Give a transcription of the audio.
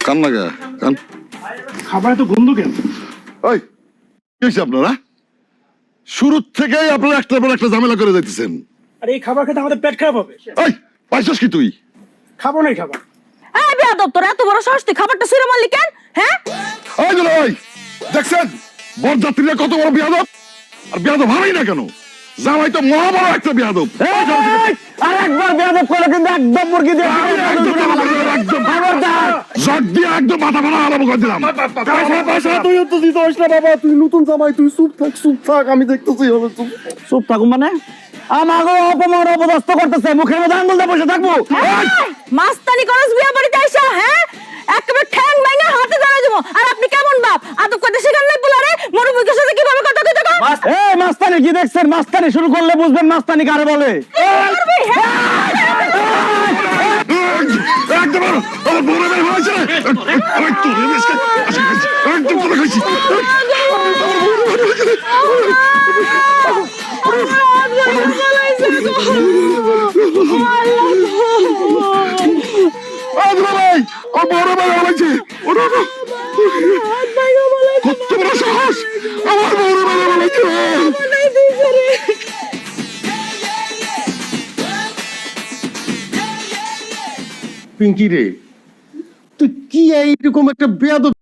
কান না গা কান খাবারে তো গন্ধ কেন? ওই কি হয়েছে আপনারা? শুরু থেকেই আপনারা একটার পর একটা ঝামেলা করে যাইতেছেন। আর এই খাবার খেতে আমাদের পেট খারাপ হবে। ওই পাইছস কি তুই? খাবো নাই খাবার। এই বেয়াদব, তোর এত বড় সাহস, তুই খাবারটা ছুঁড়ে মারলি কেন? হ্যাঁ, ওই দুলা ভাই দেখছেন বরযাত্রীরা কত বড় বেয়াদব, আর বেয়াদব হারাই না কেন? জামাই তো মহা বড় একটা বেয়াদব। আর একবার বেয়াদব করে কিন্তু একদম মুরগি দিয়ে একদম মাথা মারা আলাপ করে দিলাম। তুই তো দিতে হইস না বাবা, তুই নতুন জামাই, তুই চুপ থাক, আমি দেখতেছি হবে চুপ থাকুন মানে আমাকে অপমান অপদস্থ করতেছে, মুখের মধ্যে আঙুল দিয়ে বসে থাকবো। মাস্তানি করস বিয়া বাড়িতে আইসা? হ্যাঁ, একেবারে ঠ্যাং ভাঙা হাতে ধরে দেবো। আর আপনি কেমন বাপ? আদব করতে শিখান নাই পোলারে? মুরব্বির সাথে কিভাবে কথা কইতে কও? এই মাস্তানি কি দেখছেন? মাস্তানি শুরু করলে বুঝবেন মাস্তানি কারে বলে। একদম আমার বড় ভাই হয়েছে একদম করে খাইছি। ভাই ও বড় ভাই হয়েছে, কত বড় সাহস, আমার বড় ভাই হয়েছে। পিঙ্কি রে, তুই কি এইরকম একটা বেয়াদব